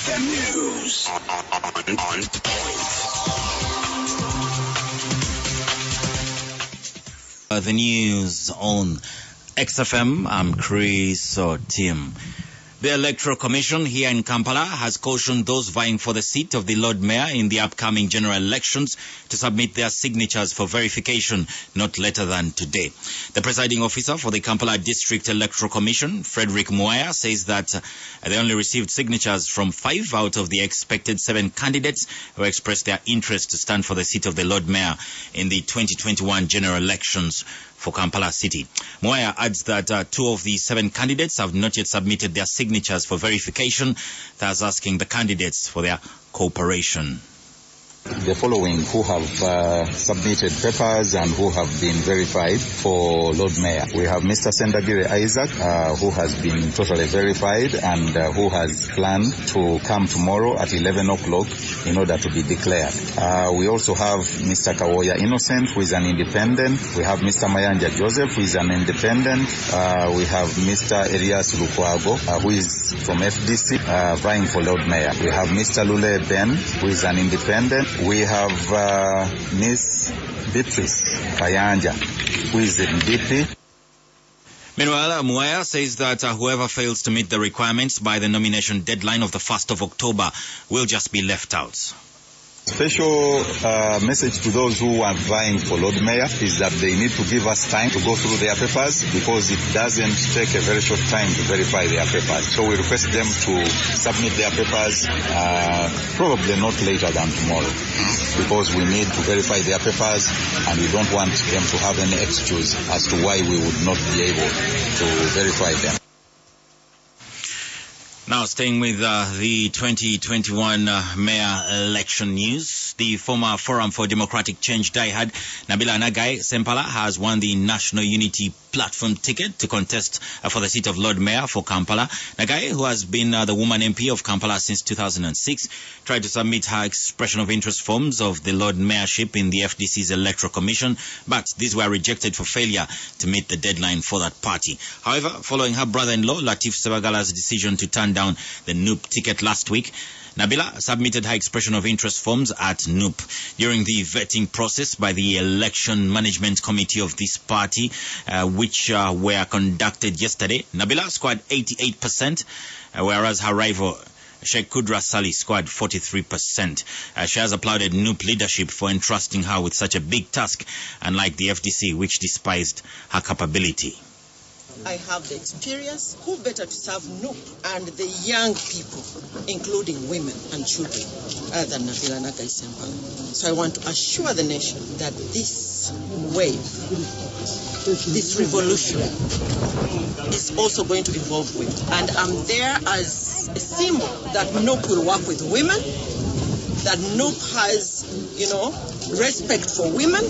XFM News. On point. The news on XFM. I'm Chris or Tim. The Electoral Commission here in Kampala has cautioned those vying for the seat of the Lord Mayor in the upcoming general elections to submit their signatures for verification not later than today. The presiding officer for the Kampala District Electoral Commission, Frederick Muaya, says that they only received signatures from 5 out of the expected 7 candidates who expressed their interest to stand for the seat of the Lord Mayor in the 2021 general elections for Kampala City. Muaya adds that 2 of the 7 candidates have not yet submitted their signatures for verification, thus asking the candidates for their cooperation. The following who have submitted papers and who have been verified for Lord Mayor. We have Mr. Sendagire Isaac, who has been totally verified and who has planned to come tomorrow at 11 o'clock in order to be declared. We also have Mr. Kawoya Innocent, who is an independent. We have Mr. Mayanja Joseph, who is an independent. We have Mr. Elias Lukwago, who is from FDC, vying for Lord Mayor. We have Mr. Lule Ben, who is an independent. We have Miss Beatrice Kayanja, who is in DP. Meanwhile, Muaya says that whoever fails to meet the requirements by the nomination deadline of the 1st of October will just be left out. Special message to those who are vying for Lord Mayor is that they need to give us time to go through their papers, because it doesn't take a very short time to verify their papers. So we request them to submit their papers probably not later than tomorrow, because we need to verify their papers and we don't want them to have any excuse as to why we would not be able to verify them. Now, staying with the 2021 mayor election news, the former Forum for Democratic Change diehard Nabila Nagai Sempala has won the National Unity Platform ticket to contest for the seat of Lord Mayor for Kampala. Nagai, who has been the woman MP of Kampala since 2006, tried to submit her expression of interest forms of the Lord Mayorship in the FDC's Electoral Commission, but these were rejected for failure to meet the deadline for that party. However, following her brother-in-law Latif Sebagala's decision to turn down the NUP ticket last week, Nabila submitted her expression of interest forms at NUP. During the vetting process by the Election Management Committee of this party, which were conducted yesterday, Nabila scored 88%, whereas her rival Sheikh Kudra Sali scored 43%. She has applauded NUP leadership for entrusting her with such a big task, unlike the FDC, which despised her capability. I have the experience. Who better to serve NUP and the young people, including women and children, other than Nabila Nagai Sempala. So I want to assure the nation that this wave, this revolution, is also going to involve women. And I'm there as a symbol that NUP will work with women, that NUP has, respect for women,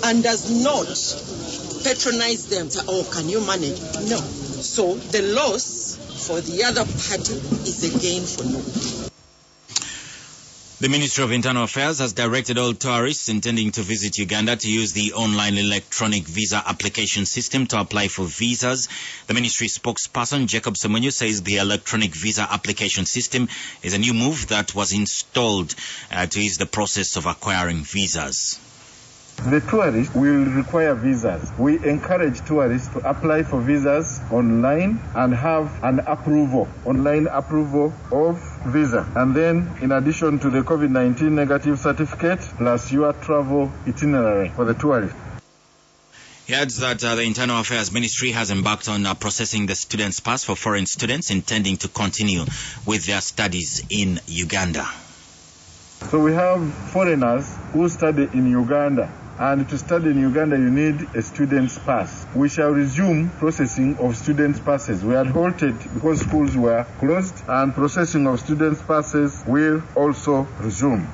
and does not patronize them. Oh, can you manage? No. So the loss for the other party is a gain for NUP. The Ministry of Internal Affairs has directed all tourists intending to visit Uganda to use the online electronic visa application system to apply for visas. The ministry spokesperson Jacob Semunyu says the electronic visa application system is a new move that was installed to ease the process of acquiring visas. The tourists will require visas. We encourage tourists to apply for visas online and have an online approval of visa. And then, in addition to the COVID-19 negative certificate, plus your travel itinerary for the tourists. He adds that the Internal Affairs Ministry has embarked on processing the students' pass for foreign students intending to continue with their studies in Uganda. So we have foreigners who study in Uganda. And to study in Uganda, you need a student's pass. We shall resume processing of students' passes. We had halted because schools were closed, and processing of students' passes will also resume.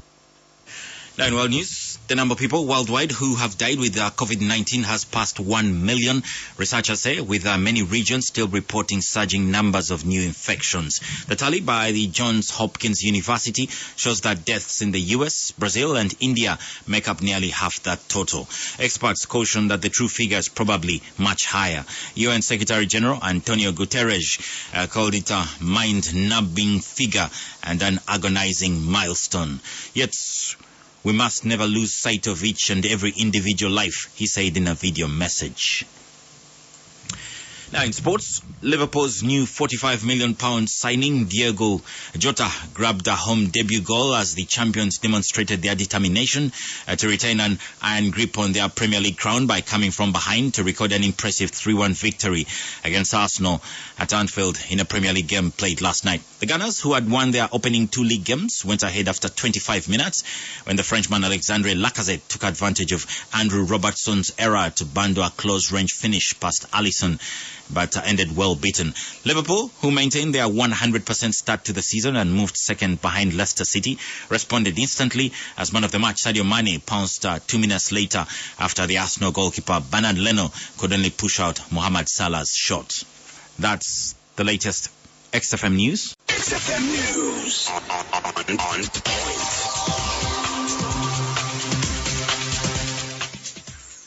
Now in world news, The number of people worldwide who have died with COVID-19 has passed 1 million, researchers say, with many regions still reporting surging numbers of new infections. The tally by the Johns Hopkins University shows that deaths in the US, Brazil and India make up nearly half that total. Experts caution that the true figure is probably much higher. UN Secretary General Antonio Guterres called it a mind-numbing figure and an agonizing milestone. Yet, we must never lose sight of each and every individual life, he said in a video message. Now in sports, Liverpool's new £45 million signing, Diego Jota, grabbed a home debut goal as the champions demonstrated their determination to retain an iron grip on their Premier League crown by coming from behind to record an impressive 3-1 victory against Arsenal at Anfield in a Premier League game played last night. The Gunners, who had won their opening 2 league games, went ahead after 25 minutes when the Frenchman Alexandre Lacazette took advantage of Andrew Robertson's error to bundle a close-range finish past Alisson, but ended well beaten. Liverpool, who maintained their 100% start to the season and moved second behind Leicester City, responded instantly as man of the match Sadio Mane pounced 2 minutes later after the Arsenal goalkeeper Bernard Leno could only push out Mohamed Salah's shot. That's the latest XFM News. XFM News on point.